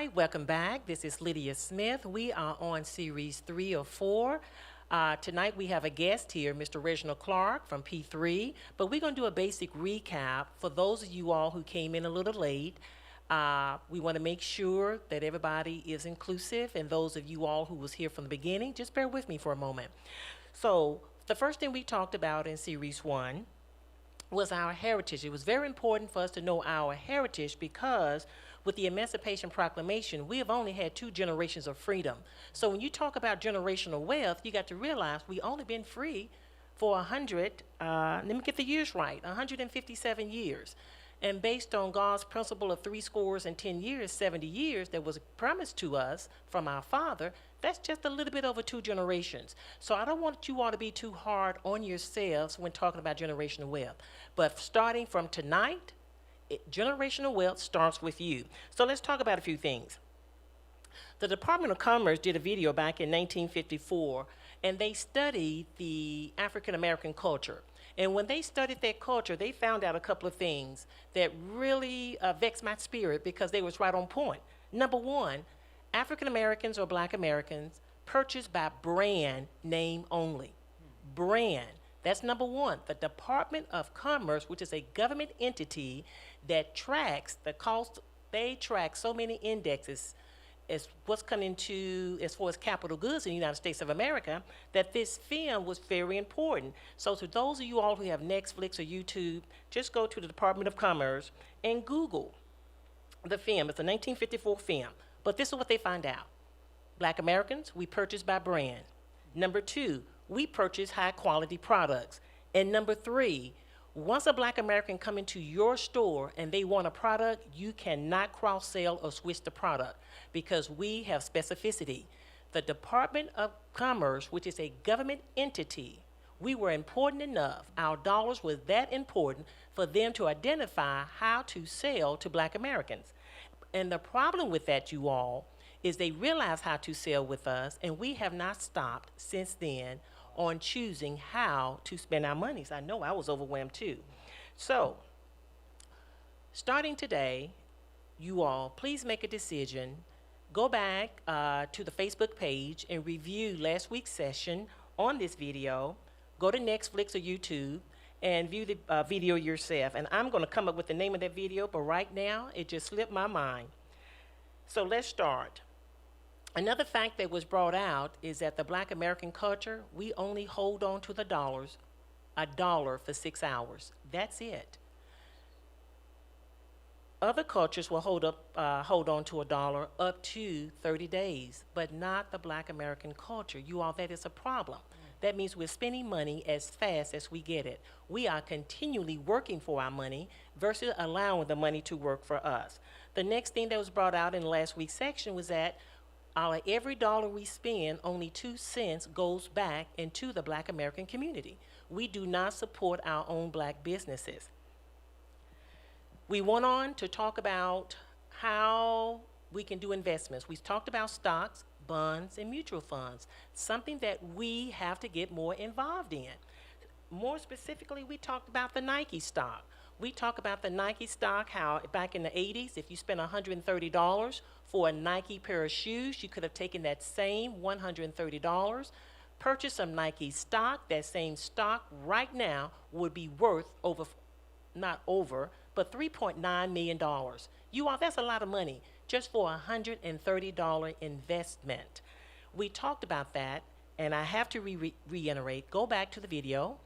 right, welcome back. This is Lydia Smith. We are on series 3 or 4. Tonight we have a guest here, Mr. Reginald Clark from P3, but we're going to do a basic recap for those of you all who came in a little late. We want to make sure that everybody is inclusive, and those of you all who was here from the beginning, just bear with me for a moment. So the first thing we talked about in series 1 was our heritage. It was very important for us to know our heritage because with the Emancipation Proclamation, we have only had 2 generations of freedom. So when you talk about generational wealth, you got to realize we only been free for let me get the years right, 157 years. And based on God's principle of 10 years, 70 years that was promised to us from our Father, that's just a little bit over 2 generations. So I don't want you all to be too hard on yourselves when talking about generational wealth. But starting from tonight, generational wealth starts with you. So let's talk about a few things. The Department of Commerce did a video back in 1954, and they studied the African American culture. And when they studied that culture, they found out a couple of things that really vexed my spirit because they was right on point. Number one, African Americans or Black Americans purchased by brand name only. Brand. That's number one. The Department of Commerce, which is a government entity that tracks the cost, they track so many indexes as what's coming to as far as capital goods in the United States of America, that this film was very important. So to those of you all who have Netflix or YouTube, just go to the Department of Commerce and Google the film. It's a 1954 film. But this is what they find out. Black Americans, we purchase by brand. Number 2, we purchase high quality products. And number 3, once a Black American come into your store and they want a product, you cannot cross sell or switch the product because we have specificity. The Department of Commerce, which is a government entity, we were important enough, our dollars were that important for them to identify how to sell to Black Americans. And the problem with that, you all, is they realize how to sell with us, and we have not stopped since then on choosing how to spend our monies. I know I was overwhelmed too. So, starting today, you all, please make a decision. Go back to the Facebook page and review last week's session on this video. Go to Netflix or YouTube and view the video yourself. And I'm going to come up with the name of that video, but right now, it just slipped my mind. So let's start. Another fact that was brought out is that the Black American culture, we only hold on to the dollars, $1 for 6 hours. That's it. Other cultures will hold on to $1 up to 30 days, but not the Black American culture. You all, that is a problem. That means we're spending money as fast as we get it. We are continually working for our money versus allowing the money to work for us. The next thing that was brought out in last week's section was that out of every dollar we spend, only 2 cents goes back into the Black American community. We do not support our own Black businesses. We went on to talk about how we can do investments. We talked about stocks, bonds, and mutual funds, something that we have to get more involved in. More specifically, we talked about the Nike stock. We talk about the Nike stock, how back in the 80s, if you spent $130 for a Nike pair of shoes, you could have taken that same $130, purchased some Nike stock. That same stock right now would be worth but $3.9 million. You all, that's a lot of money just for a $130 investment. We talked about that, and I have to reiterate, go back to the video,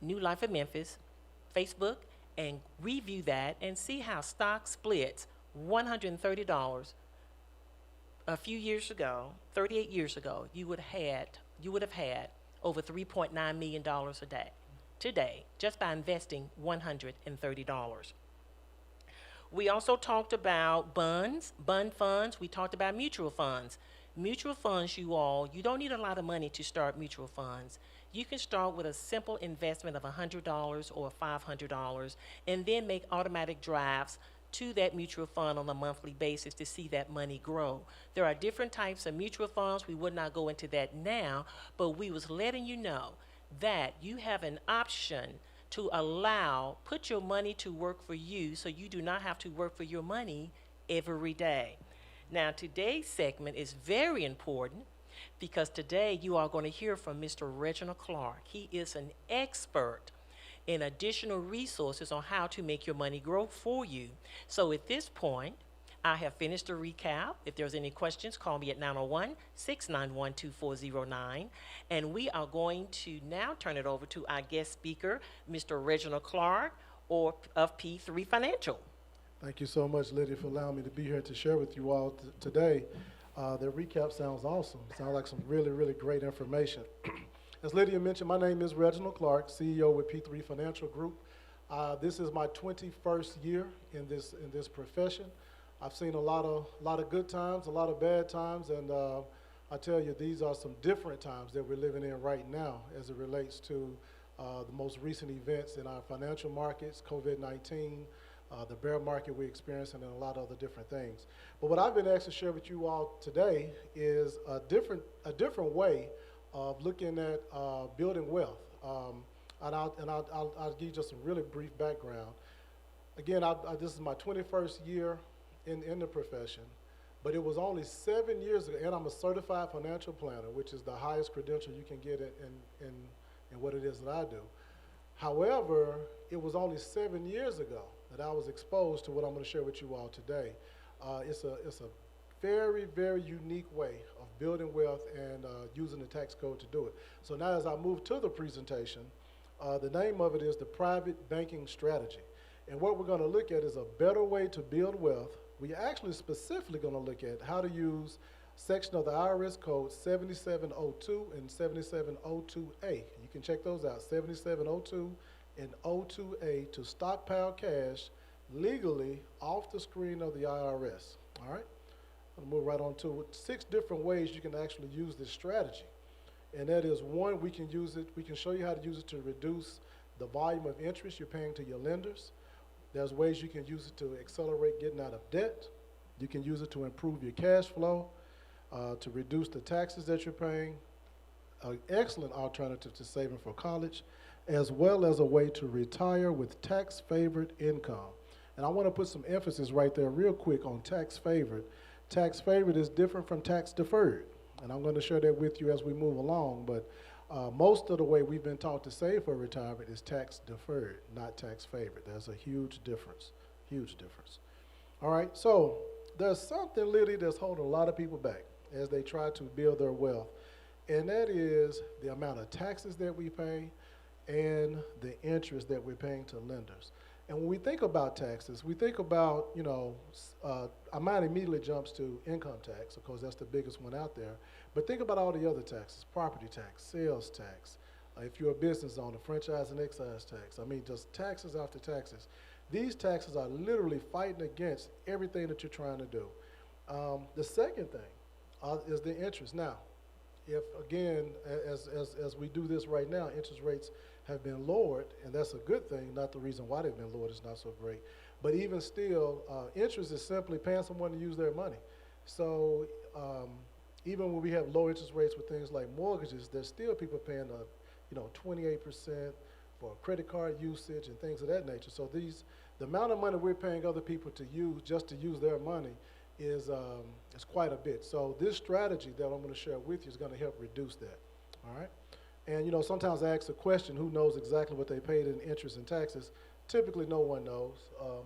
New Life of Memphis, Facebook, and review that and see how stock splits $130 a few years ago, 38 years ago, you would have had over $3.9 million a day today just by investing $130. We also talked about bund funds. We talked about mutual funds. Mutual funds, you all, you don't need a lot of money to start mutual funds. You can start with a simple investment of $100 or $500 and then make automatic drafts to that mutual fund on a monthly basis to see that money grow. There are different types of mutual funds. We would not go into that now, but we was letting you know that you have an option to put your money to work for you so you do not have to work for your money every day. Now, today's segment is very important because today you are going to hear from Mr. Reginald Clark. He is an expert in additional resources on how to make your money grow for you. So at this point, I have finished the recap. If there's any questions, call me at 901-691-2409. And we are going to now turn it over to our guest speaker, Mr. Reginald Clark of P3 Financial. Thank you so much, Lydia, for allowing me to be here to share with you all today. The recap sounds awesome. Sounds like some really, really great information. As Lydia mentioned, my name is Reginald Clark, CEO with P3 Financial Group. This is my 21st year in this profession. I've seen a lot of good times, a lot of bad times, and I tell you, these are some different times that we're living in right now as it relates to the most recent events in our financial markets, COVID-19, the bear market we're experiencing, and a lot of other different things. But what I've been asked to share with you all today is a different way of looking at building wealth. And I'll give you just some really brief background. Again, this is my 21st year in the profession, but it was only 7 years ago, and I'm a certified financial planner, which is the highest credential you can get in what it is that I do. However, it was only 7 years ago that I was exposed to what I'm going to share with you all today. It's a very, very unique way of building wealth and using the tax code to do it. So now as I move to the presentation, the name of it is the Private Banking Strategy. And what we're going to look at is a better way to build wealth. We're actually specifically going to look at how to use section of the IRS code 7702 and 7702A. You can check those out, 7702 and 02A, to stockpile cash legally off the screen of the IRS. All right? I'll move right on to it. 6 different ways you can actually use this strategy. And that is, one, we can show you how to use it to reduce the volume of interest you're paying to your lenders. There's ways you can use it to accelerate getting out of debt. You can use it to improve your cash flow, to reduce the taxes that you're paying. An excellent alternative to saving for college, as well as a way to retire with tax-favored income. And I want to put some emphasis right there real quick on tax-favored. Tax-favored is different from tax-deferred, and I'm going to share that with you as we move along, but most of the way we've been taught to save for retirement is tax-deferred, not tax-favored. There's a huge difference, huge difference. All right, so there's something, Lydia, that's holding a lot of people back as they try to build their wealth, and that is the amount of taxes that we pay and the interest that we're paying to lenders. And when we think about taxes, we think about, our mind immediately jumps to income tax, of course, that's the biggest one out there. But think about all the other taxes: property tax, sales tax, if you're a business owner, franchise and excise tax. I mean, just taxes after taxes. These taxes are literally fighting against everything that you're trying to do. The second thing is the interest. Now, if, again, as we do this right now, interest rates have been lowered, and that's a good thing, not the reason why they've been lowered is not so great. But even still, interest is simply paying someone to use their money. So even when we have low interest rates with things like mortgages, there's still people paying 28% for credit card usage and things of that nature. So the amount of money we're paying other people to use just to use their money is quite a bit. So this strategy that I'm going to share with you is going to help reduce that. All right. And sometimes I ask the question, who knows exactly what they paid in interest and taxes? Typically, no one knows.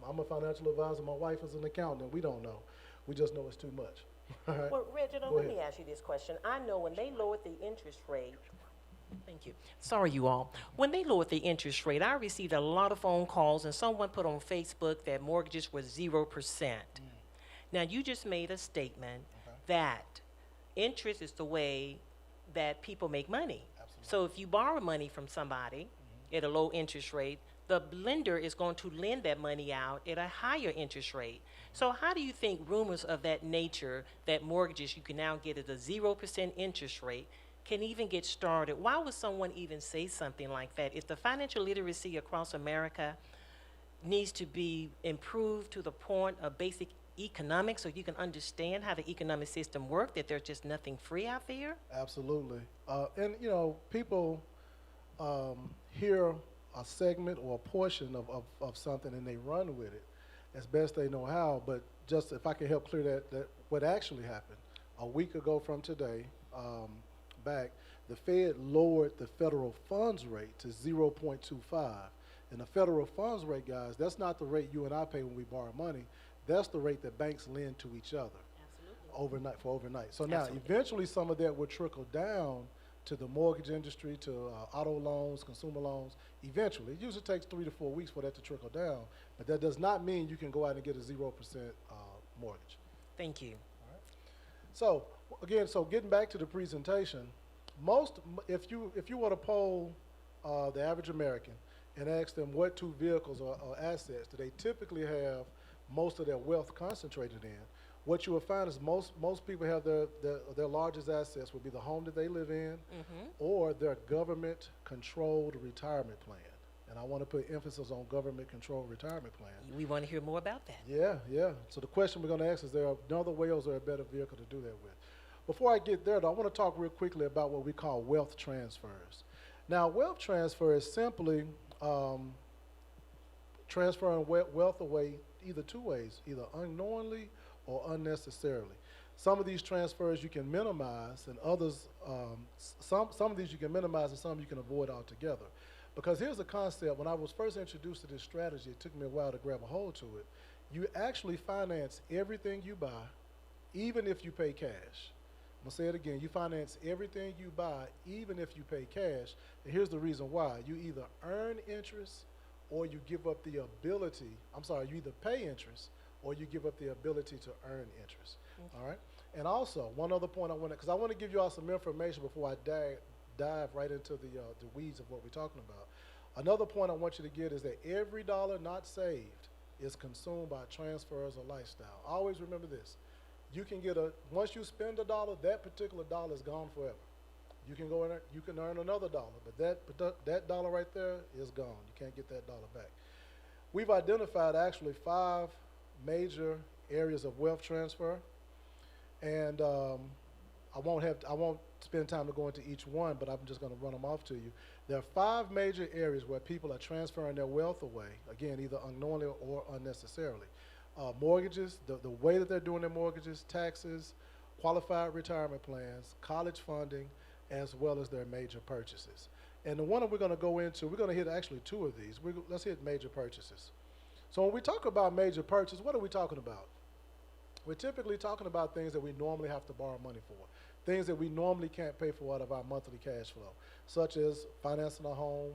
I'm a financial advisor. My wife is an accountant, and we don't know. We just know it's too much. All right? Well, Reginald, let me ask you this question. I know when they lowered the interest rate, thank you. Sorry, you all. When they lowered the interest rate, I received a lot of phone calls, and someone put on Facebook that mortgages were 0%. Now, you just made a statement that interest is the way that people make money. So if you borrow money from somebody at a low interest rate, the lender is going to lend that money out at a higher interest rate. So how do you think rumors of that nature, that mortgages you can now get at a 0% interest rate, can even get started? Why would someone even say something like that? If the financial literacy across America needs to be improved to the point of basic economics so you can understand how the economic system works, that there's just nothing free out there? Absolutely. And people hear a segment or a portion of something and they run with it. as best they know how. But just if I can help clear that what actually happened, a week ago from today, back, the Fed lowered the federal funds rate to 0.25. And the federal funds rate, guys, that's not the rate you and I pay when we borrow money. That's the rate that banks lend to each other overnight. So now, Absolutely. eventually, some of that will trickle down to the mortgage industry, to auto loans, consumer loans. Eventually, it usually takes 3 to 4 weeks for that to trickle down. But that does not mean you can go out and get a 0% mortgage. Thank you. So again, so getting back to the presentation, if you were to poll the average American and ask them what two vehicles or assets do they typically have most of their wealth concentrated in, what you will find is most people have their largest assets would be the home that they live in or their government controlled retirement plan. And I want to put emphasis on government controlled retirement plan. We want to hear more about that. Yeah. So the question we're going to ask is, there another way or is there a better vehicle to do that with? Before I get there, though, I want to talk real quickly about what we call wealth transfers. Now, wealth transfer is simply transferring wealth away either two ways, either unknowingly or unnecessarily. Some of these transfers you can minimize, and others, some of these you can minimize, and some you can avoid altogether. Because here's the concept. When I was first introduced to this strategy, it took me a while to grab a hold to it. You actually finance everything you buy, even if you pay cash. I'm going to say it again. You finance everything you buy, even if you pay cash. And here's the reason why. You either earn interest or you give up the ability. You either pay interest or you give up the ability to earn interest. Okay. All right? And also, one other point because I want to give you all some information before I dive right into the weeds of what we're talking about. Another point I want you to get is that every dollar not saved is consumed by transfers or lifestyle. Always remember this. You can once you spend a dollar, that particular dollar is gone forever. You can go in there, you can earn another dollar, but that dollar right there is gone. You can't get that dollar back. We've identified actually 5 major areas of wealth transfer, and I won't spend time to go into each one, but I'm just going to run them off to you. There are 5 major areas where people are transferring their wealth away, again, either unknowingly or unnecessarily. Mortgages, the way that they're doing their mortgages, taxes, qualified retirement plans, college funding, as well as their major purchases. And the one that we're going to go into, we're going to hit actually 2 of these. Let's hit major purchases. So when we talk about major purchase, what are we talking about? We're typically talking about things that we normally have to borrow money for, things that we normally can't pay for out of our monthly cash flow, such as financing a home,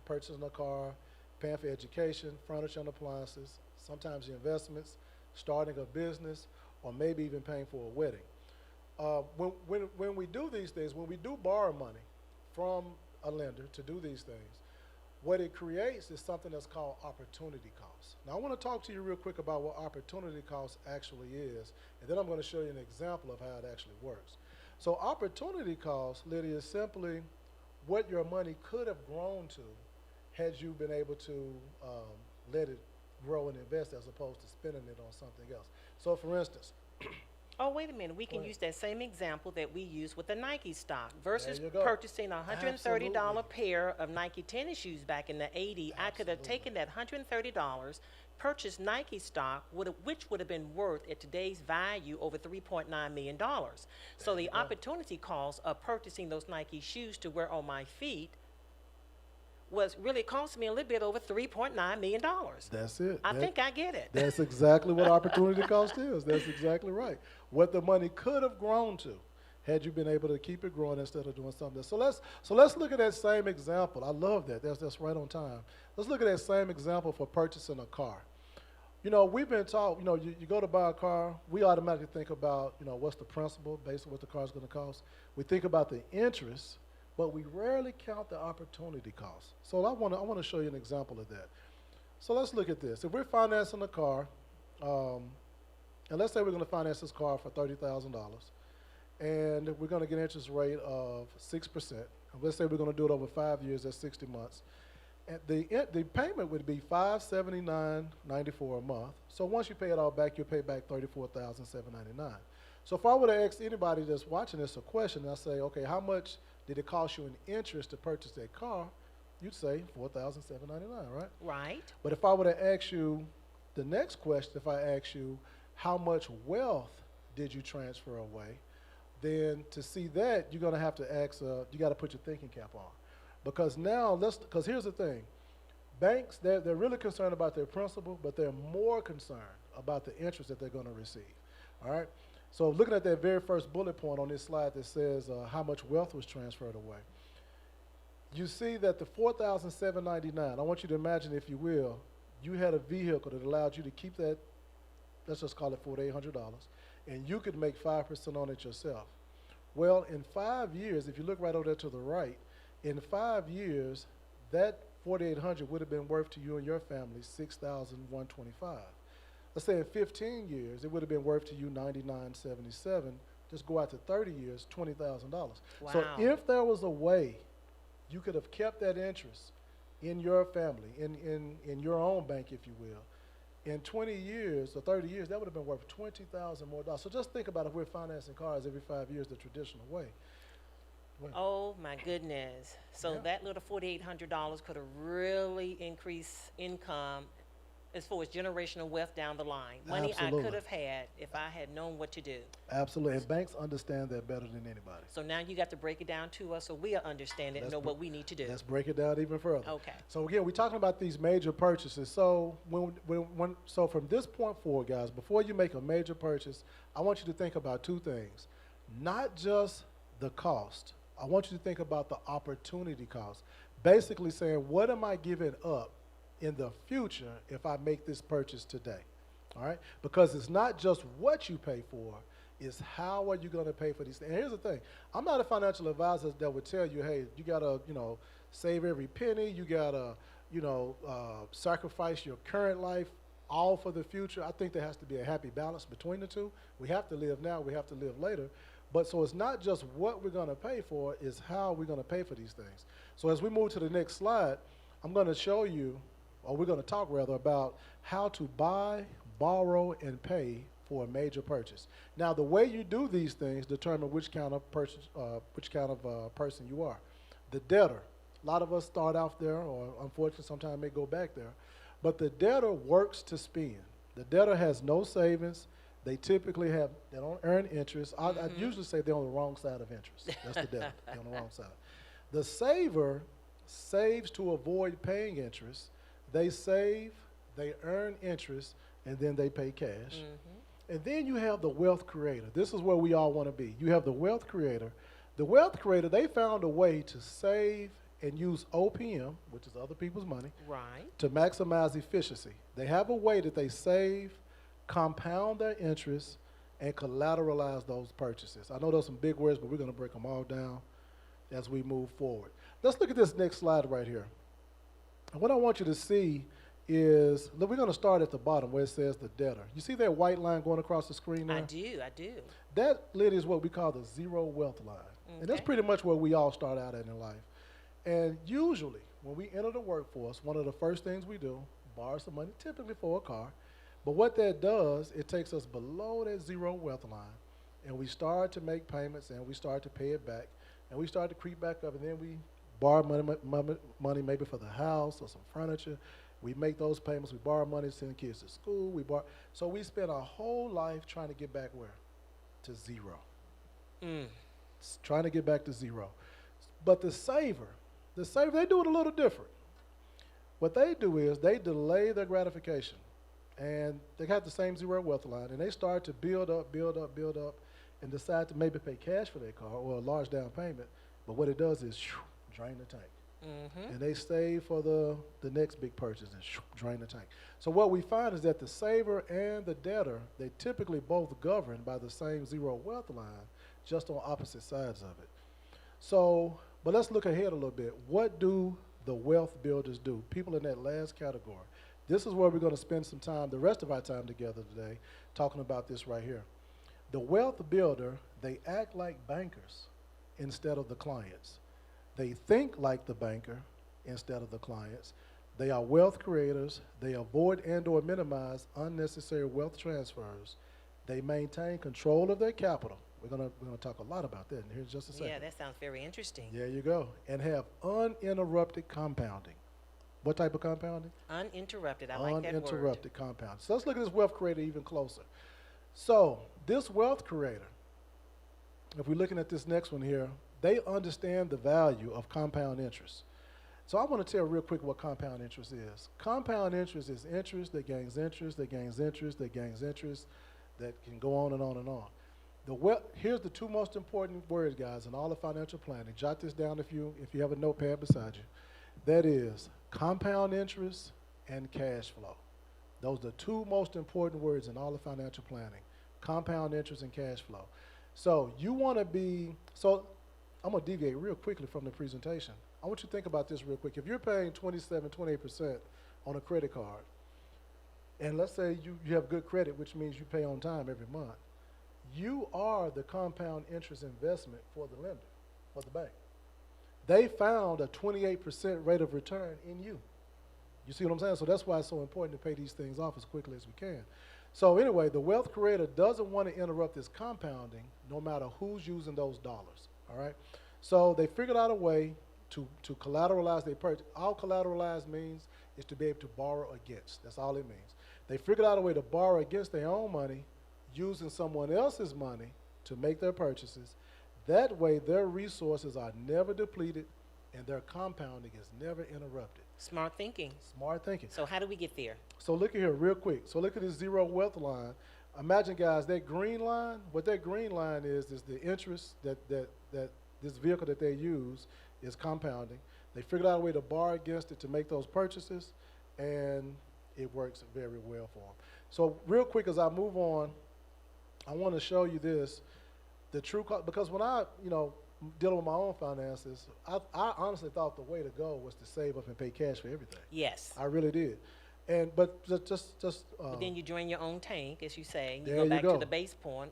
purchasing a car, paying for education, furniture and appliances, sometimes the investments, starting a business, or maybe even paying for a wedding. When we do these things, when we do borrow money from a lender to do these things, what it creates is something that's called opportunity costs. Now, I want to talk to you real quick about what opportunity cost actually is, and then I'm going to show you an example of how it actually works. So opportunity cost, Lydia, is simply what your money could have grown to had you been able to let it grow and invest as opposed to spending it on something else. So for instance, Oh, wait a minute. We can use that same example that we use with the Nike stock versus There you go. purchasing a $130 Absolutely. pair of Nike tennis shoes back in the 80s. I could have taken that $130, purchased Nike stock, which would have been worth at today's value over $3.9 million. So the opportunity cost of purchasing those Nike shoes to wear on my feet was really cost me a little bit over $3.9 million. That's it. I think I get it. That's exactly what opportunity cost is. That's exactly right. What the money could have grown to had you been able to keep it growing instead of doing something else. So let's look at that same example. I love that. That's right on time. Let's look at that same example for purchasing a car. You know, we've been taught, you go to buy a car, we automatically think about, what's the principal based on what the car is going to cost. We think about the interest, but we rarely count the opportunity cost. So I want to show you an example of that. So let's look at this. If we're financing a car, and let's say we're going to finance this car for $30,000, and we're going to get an interest rate of 6%. And let's say we're going to do it over 5 years, that's 60 months. And the payment would be $579.94 a month. So once you pay it all back, you'll pay back $34,799. So if I were to ask anybody that's watching this a question, and I say, okay, how much did it cost you in interest to purchase that car? You'd say $4,799, right? Right. But if I were to ask you, The next question, if I ask you, how much wealth did you transfer away? Then to see that, you're going to have to ask, you got to put your thinking cap on. Because now, because here's the thing. Banks, they're really concerned about their principal, but they're more concerned about the interest that they're going to receive. All right? So looking at that very first bullet point on this slide that says how much wealth was transferred away, you see that the $4,799, I want you to imagine, if you will, you had a vehicle that allowed you to keep that, let's just call it $4,800, and you could make 5% on it yourself. Well, in 5 years, if you look right over there to the right, in 5 years, that $4,800 would have been worth to you and your family $6,125. Let's say in 15 years, it would have been worth to you $99.77. Just go out to 30 years, $20,000. Wow. So if there was a way you could have kept that interest in your family, in your own bank, if you will, in 20 years or 30 years, that would have been worth $20,000 more dollars. So just think about if we're financing cars every 5 years the traditional way. Oh my goodness. So Yeah. that little $4,800 could have really increased income as far as generational wealth down the line. Money I Absolutely. could have had if I had known what to do. Absolutely, and banks understand that better than anybody. So now you got to break it down to us so we'll understand it and Let's know br- what we need to do. Let's break it down even further. Okay. So again, we're talking about these major purchases. So so from this point forward, guys, before you make a major purchase, I want you to think about two things. Not just the cost. I want you to think about the opportunity cost. Basically saying, what am I giving up in the future if I make this purchase today? All right? Because it's not just what you pay for, it's how are you going to pay for these things. And here's the thing. I'm not a financial advisor that would tell you, hey, you got to, save every penny. You got to, sacrifice your current life all for the future. I think there has to be a happy balance between the two. We have to live now. We have to live later. But so it's not just what we're going to pay for, it's how we're going to pay for these things. So as we move to the next slide, I'm going to show you, or we're going to talk rather, about how to buy, borrow, and pay for a major purchase. Now, the way you do these things determine which kind of person you are. The debtor. A lot of us start off there, or unfortunately sometimes may go back there. But the debtor works to spend. The debtor has no savings. They typically they don't earn interest. I usually say they're on the wrong side of interest. That's the debtor. They're on the wrong side. The saver saves to avoid paying interest. They save, they earn interest, and then they pay cash. And then you have the wealth creator. This is where we all want to be. You have the wealth creator. The wealth creator, they found a way to save and use OPM, which is other people's money, Right. to maximize efficiency. They have a way that they save, compound their interest, and collateralize those purchases. I know those are some big words, but we're going to break them all down as we move forward. Let's look at this next slide right here. And what I want you to see is, look, we're going to start at the bottom where it says the debtor. You see that white line going across the screen there? I do. That, lid is what we call the zero wealth line. And that's Okay. pretty much where we all start out at in life. And usually, when we enter the workforce, one of the first things we do, borrow some money, typically for a car. But what that does, it takes us below that zero wealth line, and we start to make payments, and we start to pay it back, and we start to creep back up, and then we borrow money maybe for the house or some furniture. We make those payments. We borrow money to send kids to school. So we spend our whole life trying to get back where? To zero. Trying to get back to zero. But the saver, they do it a little different. What they do is they delay their gratification. And they have the same zero wealth line, and they start to build up, and decide to maybe pay cash for their car or a large down payment. But what it does is drain the tank. And they save for the next big purchase and drain the tank. So what we find is that the saver and the debtor, they typically both govern by the same zero wealth line, just on opposite sides of it. So, but let's look ahead a little bit. What do the wealth builders do? People in that last category. This is where we're going to spend some time, the rest of our time together today, talking about this right here. The wealth builder, they act like bankers instead of the clients. They think like the banker instead of the clients. They are wealth creators. They avoid and or minimize unnecessary wealth transfers. They maintain control of their capital. We're gonna talk a lot about that in here in just a second. Yeah, that sounds very interesting. There you go. And have uninterrupted compounding. What type of compounding? Uninterrupted. I like that word. Uninterrupted compounding. So let's look at this wealth creator even closer. So this wealth creator, if we're looking at this next one here, they understand the value of compound interest. So I want to tell real quick what compound interest is. Compound interest is interest that gains interest, that gains interest, that gains interest, that can go on and on and on. Here's the two most important words, guys, in all of financial planning. Jot this down if you have a notepad beside you. That is compound interest and cash flow. Those are the two most important words in all of financial planning. Compound interest and cash flow. So you want to be, so I'm going to deviate real quickly from the presentation. I want you to think about this real quick. If you're paying 27, 28% on a credit card, and let's say you have good credit, which means you pay on time every month, you are the compound interest investment for the lender, for the bank. They found a 28% rate of return in you. You see what I'm saying? So that's why it's so important to pay these things off as quickly as we can. So anyway, the wealth creator doesn't want to interrupt this compounding no matter who's using those dollars, all right? So they figured out a way to collateralize their purchase. All collateralize means is to be able to borrow against. That's all it means. They figured out a way to borrow against their own money using someone else's money to make their purchases. That way their resources are never depleted and their compounding is never interrupted. Smart thinking. Smart thinking. So how do we get there? So look at here real quick. So look at this zero wealth line. Imagine, guys, that green line, what that green line is the interest that this vehicle that they use is compounding. They figured out a way to borrow against it to make those purchases, and it works very well for them. So real quick as I move on, I want to show you this, because when I, dealing with my own finances, I honestly thought the way to go was to save up and pay cash for everything. Yes. I really did. But But then you drain your own tank, as you say. There You go you back go. to the base point.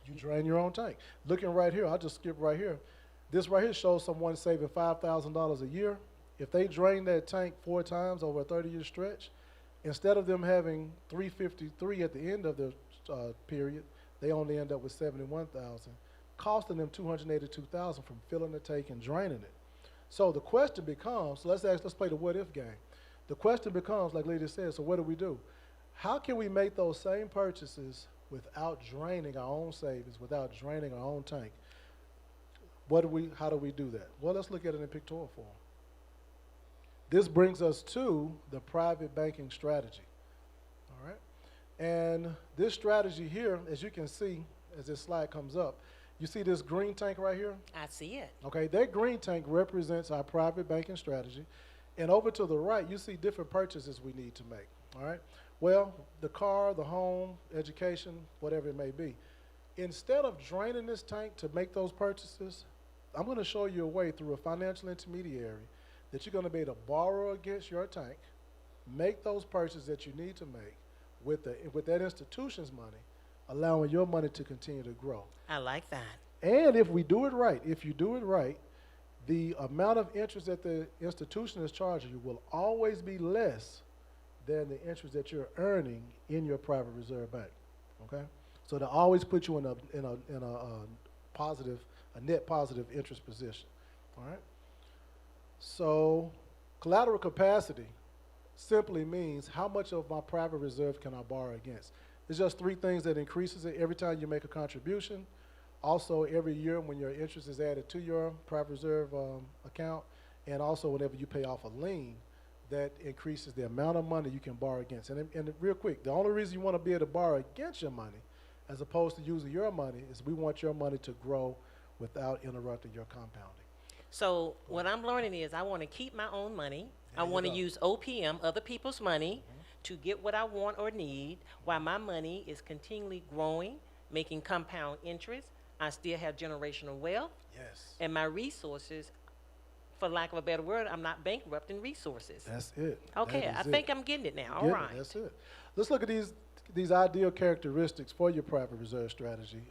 You drain your own tank. Looking right here, I'll just skip right here. This right here shows someone saving $5,000 a year. If they drain that tank 4 times over a 30-year stretch, instead of them having $353 at the end of the period, they only end up with $71,000, costing them $282,000 from filling the tank and draining it. So the question becomes, so let's play the what if game. The question becomes, like Lydia said, so what do? How can we make those same purchases without draining our own savings, without draining our own tank? How do we do that? Well, let's look at it in pictorial form. This brings us to the private banking strategy, all right? And this strategy here, as you can see, as this slide comes up, you see this green tank right here? I see it. Okay, that green tank represents our private banking strategy. And over to the right, you see different purchases we need to make, all right? Well, the car, the home, education, whatever it may be. Instead of draining this tank to make those purchases, I'm going to show you a way through a financial intermediary that you're going to be able to borrow against your tank, make those purchases that you need to make with that institution's money, allowing your money to continue to grow. I like that. And if you do it right, the amount of interest that the institution is charging you will always be less than the interest that you're earning in your private reserve bank. Okay, so they always put you in a net positive interest position. All right. So collateral capacity simply means how much of my private reserve can I borrow against. It's just 3 things that increases it every time you make a contribution. Also, every year when your interest is added to your private reserve account, and also whenever you pay off a lien, that increases the amount of money you can borrow against. And real quick, the only reason you want to be able to borrow against your money, as opposed to using your money, is we want your money to grow without interrupting your compounding. So what I'm learning is I want to keep my own money. I want to use OPM, other people's money, to get what I want or need, while my money is continually growing, making compound interest. I still have generational wealth. Yes. And my resources, for lack of a better word, I'm not bankrupting resources. That's it. Okay, I think I'm getting it now. All right. That's it. Let's look at these ideal characteristics for your private reserve strategy.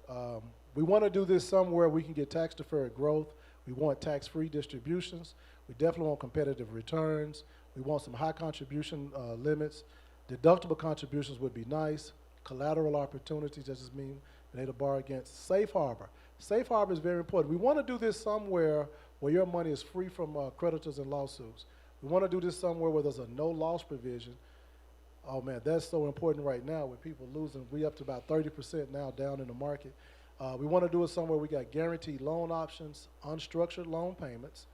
We want to do this somewhere we can get tax-deferred growth. We want tax-free distributions. We definitely want competitive returns. We want some high contribution limits. Deductible contributions would be nice. Collateral opportunities, that just means being able to borrow against. Safe harbor. Safe harbor is very important. We want to do this somewhere where your money is free from creditors and lawsuits. We want to do this somewhere where there's a no loss provision. Oh man, that's so important right now with people losing. We up to about 30% now down in the market. We want to do it somewhere we got guaranteed loan options, unstructured loan payments,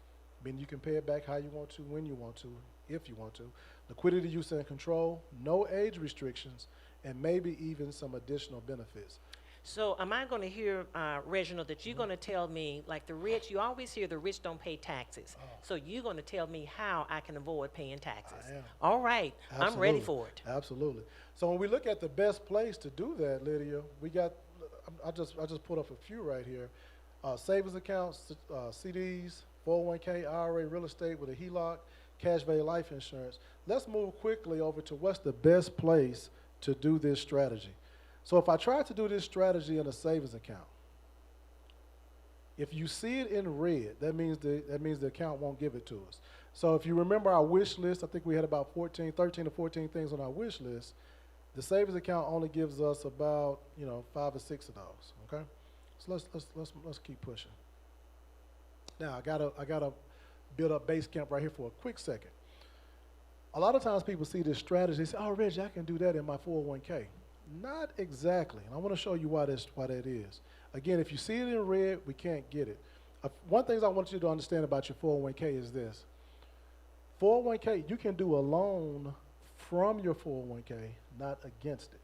meaning you can pay it back how you want to, when you want to, if you want to. Liquidity use and control, no age restrictions, and maybe even some additional benefits. So am I going to hear, Reginald, that you're going to tell me, like the rich, you always hear the rich don't pay taxes. So you're going to tell me how I can avoid paying taxes. I am. All right. I'm ready Absolutely. for it. Absolutely. So when we look at the best place to do that, Lydia, we got, I just put up a few right here. Savings accounts, CDs, 401k, IRA, real estate with a HELOC, cash value life insurance. Let's move quickly over to what's the best place to do this strategy. So if I try to do this strategy in a savings account, if you see it in red, that means the account won't give it to us. So if you remember our wish list, I think we had about 13 or 14 things on our wish list. The savings account only gives us about 5 or 6 of those. Okay, so let's keep pushing. Now I gotta build up base camp right here for a quick second. A lot of times people see this strategy, they say, "Oh, Reggie, I can do that in my 401k." Not exactly, and I want to show you why that is. Again, if you see it in red, we can't get it. One thing I want you to understand about your 401k is this. 401k, you can do a loan from your 401k, not against it.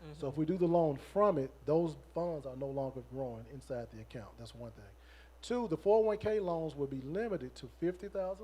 Mm-hmm. So if we do the loan from it, those funds are no longer growing inside the account. That's one thing. 2, the 401k loans will be limited to $50,000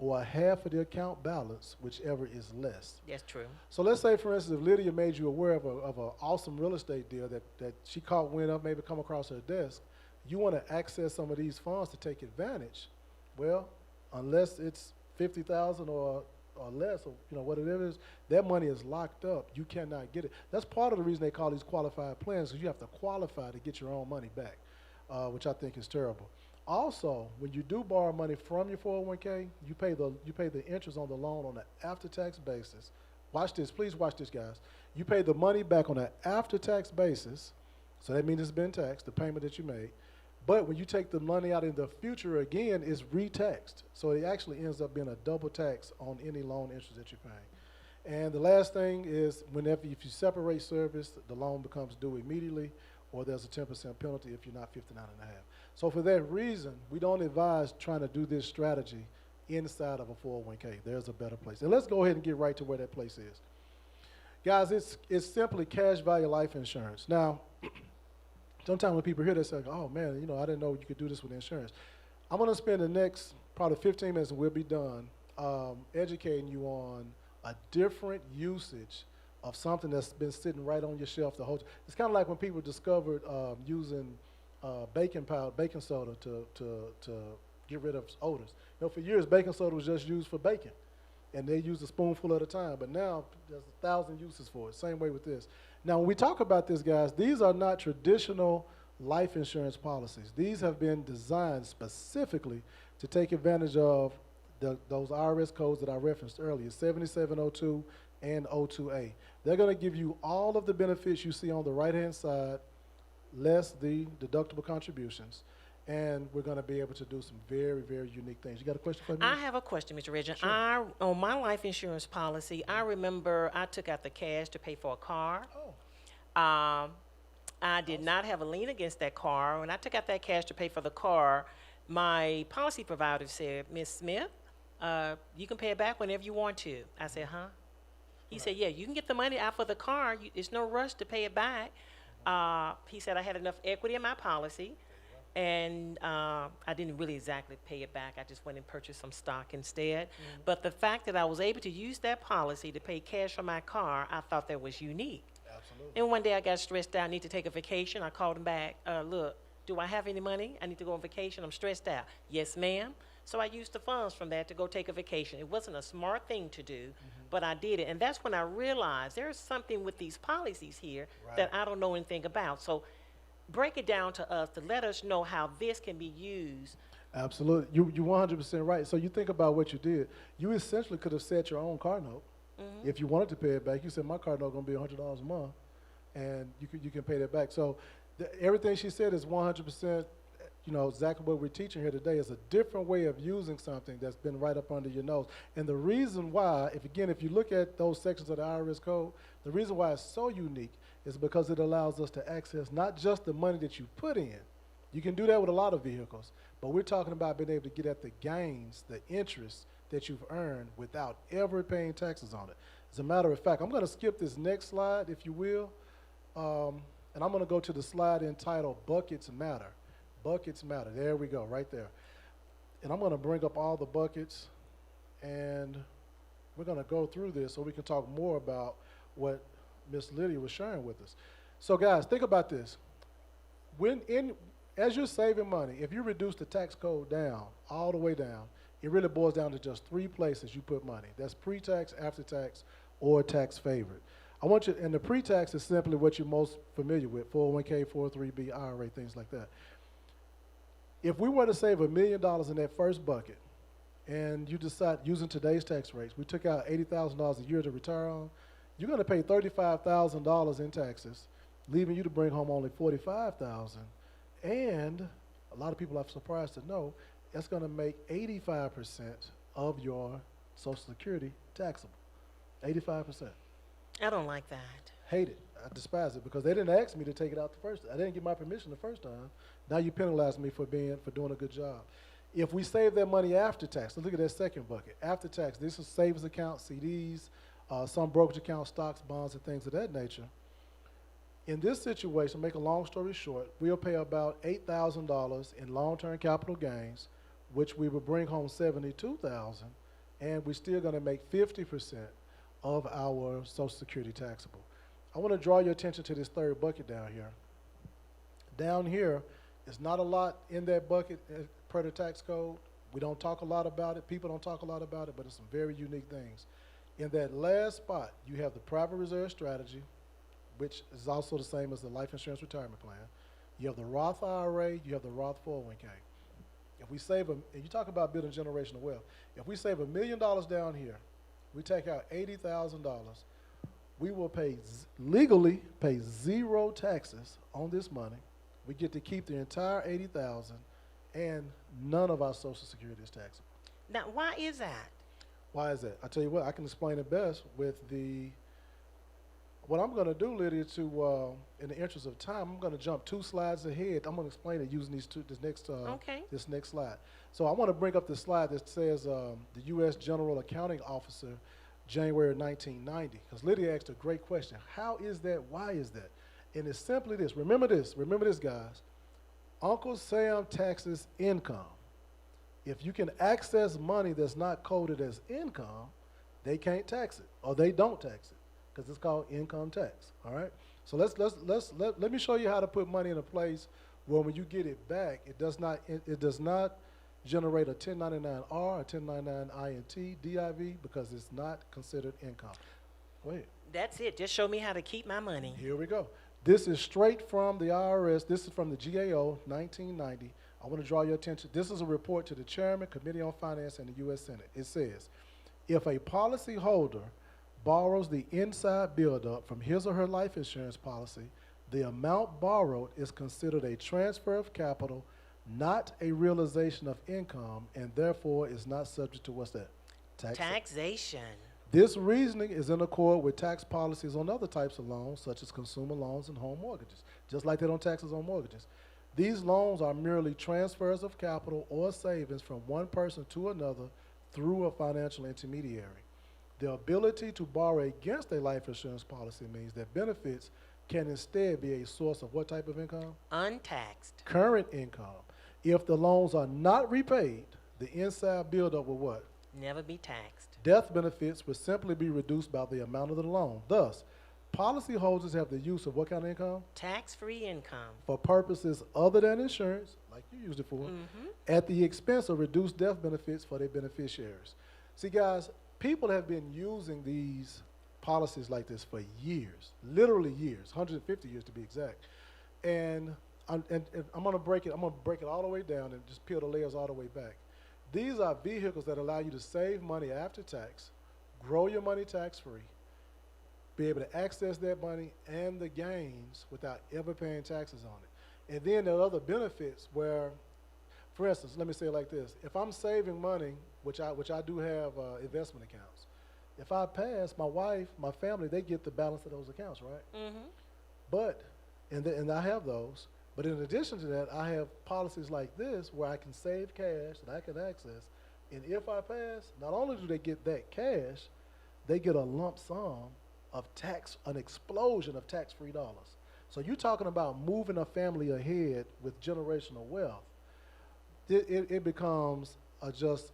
or half of the account balance, whichever is less. That's true. So let's say, for instance, if Lydia made you aware of an awesome real estate deal that she caught wind of, maybe come across her desk, you want to access some of these funds to take advantage. Well, unless it's $50,000 or less, or what it is, that money is locked up. You cannot get it. That's part of the reason they call these qualified plans, because you have to qualify to get your own money back, which I think is terrible. Also, when you do borrow money from your 401k, you pay the interest on the loan on an after-tax basis. Watch this, please watch this, guys. You pay the money back on an after-tax basis, so that means it's been taxed, the payment that you made. But when you take the money out in the future again, it's re-taxed. So it actually ends up being a double tax on any loan interest that you're paying. And the last thing is, if you separate service, the loan becomes due immediately, or there's a 10% penalty if you're not 59 and a half. So for that reason, we don't advise trying to do this strategy inside of a 401k. There's a better place. And let's go ahead and get right to where that place is. Guys, it's simply cash value life insurance. Now, sometimes when people hear this, they say, "Oh man, I didn't know you could do this with insurance." I'm going to spend the next probably 15 minutes, and we'll be done, educating you on a different usage of something that's been sitting right on your shelf the whole time. It's kind of like when people discovered using baking soda to get rid of odors. For years, baking soda was just used for baking, and they used a spoonful at a time. But now there's 1,000 uses for it. Same way with this. Now, when we talk about this, guys, these are not traditional life insurance policies. These have been designed specifically to take advantage of those IRS codes that I referenced earlier, 7702 and 02A. They're going to give you all of the benefits you see on the right-hand side, less the deductible contributions, and we're going to be able to do some very, very unique things. You got a question for me? I have a question, Mr. Reginald. Sure. On my life insurance policy, I remember I took out the cash to pay for a car. Oh. I did not have a lien against that car. When I took out that cash to pay for the car, my policy provider said, "Ms. Smith, you can pay it back whenever you want to." I said, "Huh?" He said, "Yeah, you can get the money out for the car. It's no rush to pay it back." He said I had enough equity in my policy, and I didn't really exactly pay it back. I just went and purchased some stock instead. Mm-hmm. But the fact that I was able to use that policy to pay cash for my car, I thought that was unique. Absolutely. And one day I got stressed out. I need to take a vacation. I called him back. "Look, do I have any money? I need to go on vacation. I'm stressed out." "Yes, ma'am." So I used the funds from that to go take a vacation. It wasn't a smart thing to do, but I did it. And that's when I realized there's something with these policies here that I don't know anything about. So break it down to us to let us know how this can be used. Absolutely. You're 100% right. So you think about what you did. You essentially could have set your own car note. Mm-hmm. If you wanted to pay it back, you said, "My car note going to be $100 a month," and you can pay that back. So everything she said is 100%, exactly what we're teaching here today is a different way of using something that's been right up under your nose. And the reason why, if you look at those sections of the IRS code, the reason why it's so unique is because it allows us to access not just the money that you put in. You can do that with a lot of vehicles, but we're talking about being able to get at the gains, the interest that you've earned without ever paying taxes on it. As a matter of fact, I'm going to skip this next slide, if you will, and I'm going to go to the slide entitled Buckets Matter. Buckets Matter. There we go, right there. And I'm going to bring up all the buckets, and we're going to go through this so we can talk more about what Miss Lydia was sharing with us. So, guys, think about this. As you're saving money, if you reduce the tax code down, all the way down, it really boils down to just 3 places you put money. That's pre-tax, after-tax, or tax favored. And the pre-tax is simply what you're most familiar with, 401k, 403b, IRA, things like that. If we were to save $1 million in that first bucket, and you decide, using today's tax rates, we took out $80,000 a year to retire on, you're going to pay $35,000 in taxes, leaving you to bring home only $45,000. And a lot of people are surprised to know that's going to make 85% of your Social Security taxable. 85%. I don't like that. Hate it. I despise it because they didn't ask me to take it out the first. I didn't get my permission the first time. Now you penalize me for doing a good job. If we save that money after tax, so look at that second bucket. After tax, this is savings accounts, CDs, some brokerage accounts, stocks, bonds, and things of that nature. In this situation, make a long story short, we'll pay about $8,000 in long-term capital gains, which we will bring home $72,000, and we're still going to make 50% of our Social Security taxable. I want to draw your attention to this third bucket down here. Down here is not a lot in that bucket per the tax code. We don't talk a lot about it. People don't talk a lot about it, but it's some very unique things. In that last spot, you have the private reserve strategy, which is also the same as the life insurance retirement plan. You have the Roth IRA, you have the Roth 401k. If we save, and you talk about building generational wealth, if we save $1 million down here, we take out $80,000, we will legally pay 0 taxes on this money. We get to keep the entire $80,000, and none of our Social Security is taxable. Now, why is that? Why is that? I tell you what, I can explain it best with what I'm going to do, Lydia, in the interest of time, I'm going to jump 2 slides ahead. I'm going to explain it using this next slide. So I want to bring up the slide that says the U.S. General Accounting Officer, January 1990, because Lydia asked a great question. How is that? Why is that? And it's simply this. Remember this, guys. Uncle Sam taxes income. If you can access money that's not coded as income, they can't tax it, or they don't tax it, because it's called income tax. All right. So let me show you how to put money in a place where when you get it back, it does not generate a 1099-R, a 1099-INT, DIV, because it's not considered income. Go ahead. That's it. Just show me how to keep my money. Here we go. This is straight from the IRS. This is from the GAO, 1990. I want to draw your attention. This is a report to the Chairman, Committee on Finance, and the U.S. Senate. It says, if a policyholder borrows the inside buildup from his or her life insurance policy, the amount borrowed is considered a transfer of capital, not a realization of income, and therefore is not subject to what's that? Taxation. This reasoning is in accord with tax policies on other types of loans, such as consumer loans and home mortgages, just like they don't taxes on mortgages. These loans are merely transfers of capital or savings from one person to another through a financial intermediary. The ability to borrow against a life insurance policy means that benefits can instead be a source of what type of income? Untaxed. Current income. If the loans are not repaid, the inside buildup will what? Never be taxed. Death benefits will simply be reduced by the amount of the loan. Thus, policyholders have the use of what kind of income? Tax-free income. For purposes other than insurance, like you used it for, at the expense of reduced death benefits for their beneficiaries. See, guys, people have been using these policies like this for years, literally years, 150 years to be exact. And I'm going to break it. I'm going to break it all the way down and just peel the layers all the way back. These are vehicles that allow you to save money after tax, grow your money tax-free, be able to access that money and the gains without ever paying taxes on it. And then there are other benefits where For instance, let me say it like this: if I'm saving money, which I do have investment accounts, if I pass, my wife, my family, they get the balance of those accounts, right? Mm-hmm. But and I have those. But in addition to that, I have policies like this where I can save cash that I can access. And if I pass, not only do they get that cash, they get a lump sum of an explosion of tax-free dollars. So you're talking about moving a family ahead with generational wealth. It becomes just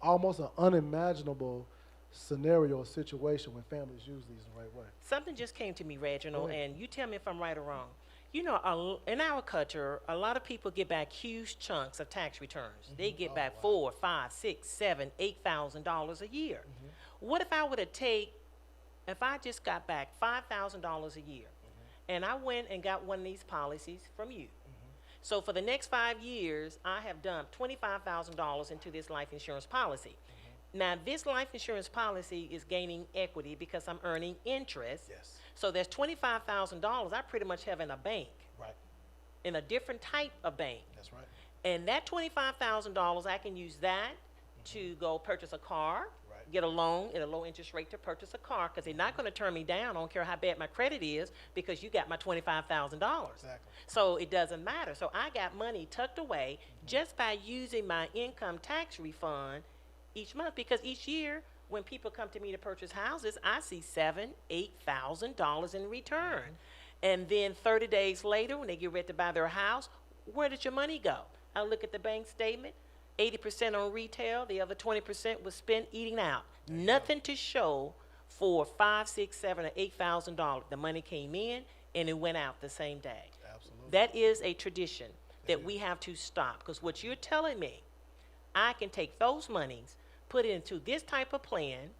almost an unimaginable scenario or situation when families use these the right way. Something just came to me, Reginald, Go ahead. and you tell me if I'm right or wrong. You know, in our culture, a lot of people get back huge chunks of tax returns. They get Oh, back wow. $4, $5, $6, $7, $8,000 a year. What if I were to if I just got back $5,000 a year, and I went and got one of these policies from you? So for the next 5 years, I have dumped $25,000 into this life insurance policy. Now, this life insurance policy is gaining equity because I'm earning interest. Yes. So there's $25,000 I pretty much have in a bank, Right. in a different type of bank. That's right. And that $25,000, I can use that to go purchase a car, Right. get a loan at a low interest rate to purchase a car, because they're not going to turn me down. I don't care how bad my credit is, because you got my $25,000. Exactly. So it doesn't matter. So I got money tucked away just by using my income tax refund each month, because each year when people come to me to purchase houses, I see $7,000-$8,000 in return. And then 30 days later, when they get ready to buy their house, where did your money go? I look at the bank statement, 80% on retail, the other 20% was spent eating out. Nothing to show for $5, $6, $7, or $8,000. The money came in and it went out the same day. Absolutely. That is a tradition that we have to stop, because what you're telling me, I can take those monies, put it into this type of plan.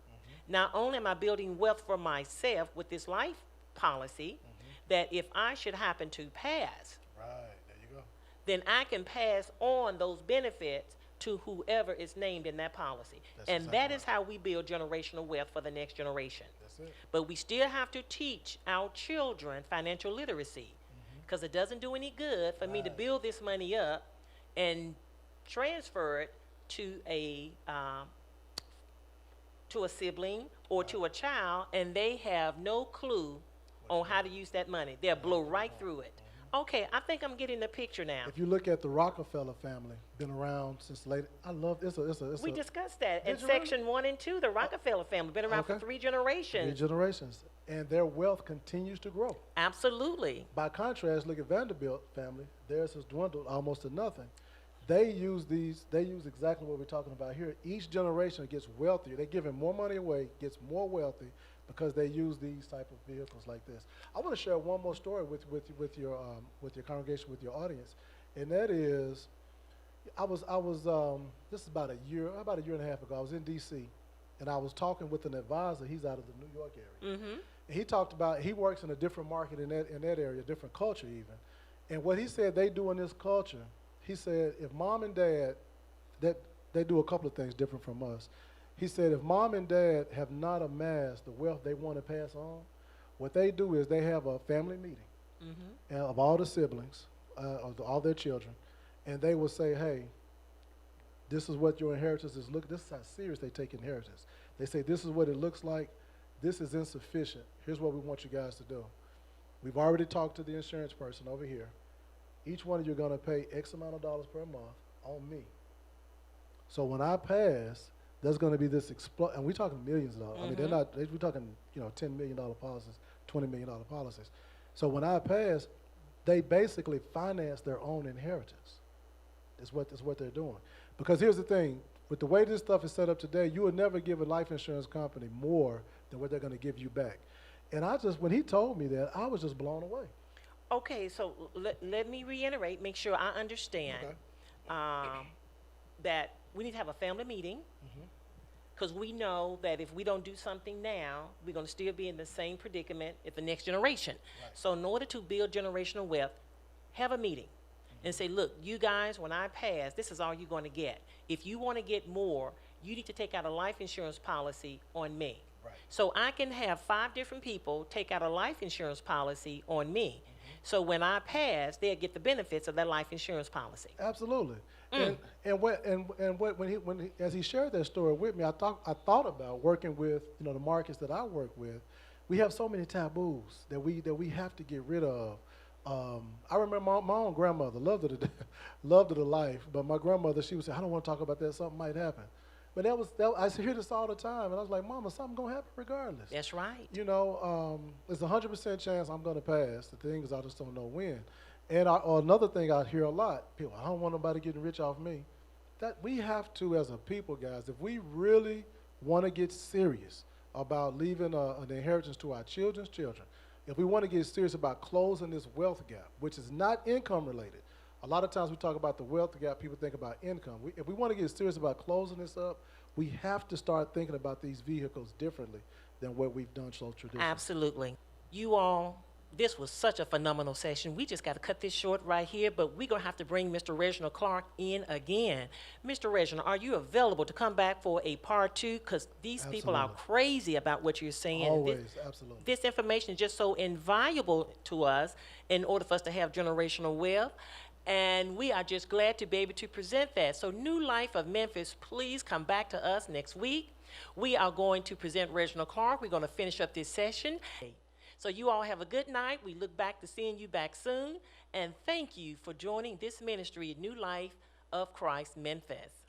Not only am I building wealth for myself with this life policy, that if I should happen to pass, Right. There you go. then I can pass on those benefits to whoever is named in that policy. That's And exactly that is right. how we build generational wealth for the next generation. That's it. But we still have to teach our children financial literacy, because it doesn't do any good for me to Right. build this money up and transfer it to a sibling or to a child, and they have no clue on how to use that money. They'll blow right through it. Okay, I think I'm getting the picture now. If you look at the Rockefeller family, been around since late. I love it's We a discussed that in Did you really? section 1 and 2. The Rockefeller family been around for Okay. 3 three generations. generations, and their wealth continues to grow. Absolutely. By contrast, look at Vanderbilt family. Theirs has dwindled almost to nothing. They use exactly what we're talking about here. Each generation gets wealthier. They're giving more money away, gets more wealthy, because they use these type of vehicles like this. I want to share one more story with your congregation, with your audience, and that is, this is about a year and a half ago. I was in D.C. and I was talking with an advisor. He's out of the New York area. Mm-hmm. And he talked about, he works in a different market in that area, a different culture even. And what he said they do in this culture, he said if mom and dad, that they do a couple of things different from us. He said if mom and dad have not amassed the wealth they want to pass on, what they do is they have a family meeting of all the siblings, of all their children, and they will say, hey, this is what your inheritance is. Look, this is how serious they take inheritance. They say, this is what it looks like. This is insufficient. Here's what we want you guys to do. We've already talked to the insurance person over here. Each one of you are going to pay X amount of dollars per month on me. So when I pass, there's going to be this and we're talking millions of dollars. I mean, we're talking, $10 million policies, $20 million policies. So when I pass, they basically finance their own inheritance. Is what they're doing. Because here's the thing, with the way this stuff is set up today, you would never give a life insurance company more than what they're going to give you back. And when he told me that, I was just blown away. Okay, so let me reiterate, make sure I understand that we need to have a family meeting, because we know that if we don't do something now, we're going to still be in the same predicament at the next generation. Right. So in order to build generational wealth, have a meeting and say, look, you guys, when I pass, this is all you're going to get. If you want to get more, you need to take out a life insurance policy on me. Right. So I can have 5 different people take out a life insurance policy on me. So when I pass, they'll get the benefits of that life insurance policy. Absolutely. When he, as he shared that story with me, I thought about working with the markets that I work with. We have so many taboos that we have to get rid of. I remember my own grandmother loved her to loved her to life, but my grandmother, she would say, "I don't want to talk about that. Something might happen." But I hear this all the time, and I was like, "Mama, something gonna happen regardless." That's right. There's a 100% chance I'm gonna pass. The thing is, I just don't know when. And another thing I hear a lot, people, I don't want nobody getting rich off me. That we have to, as a people, guys, if we really want to get serious about leaving an inheritance to our children's children, if we want to get serious about closing this wealth gap, which is not income related. A lot of times we talk about the wealth gap, people think about income. If we want to get serious about closing this up, we have to start thinking about these vehicles differently than what we've done so traditionally. Absolutely. You all, this was such a phenomenal session. We just got to cut this short right here, but we're going to have to bring Mr. Reginald Clark in again. Mr. Reginald, are you available to come back for a part 2? Because these people are Absolutely. crazy about what you're saying. Always, absolutely. This information is just so invaluable to us in order for us to have generational wealth. And we are just glad to be able to present that. So New Life of Memphis, please come back to us next week. We are going to present Reginald Clark. We're going to finish up this session. So you all have a good night. We look back to seeing you back soon. And thank you for joining this ministry, New Life of Christ Memphis.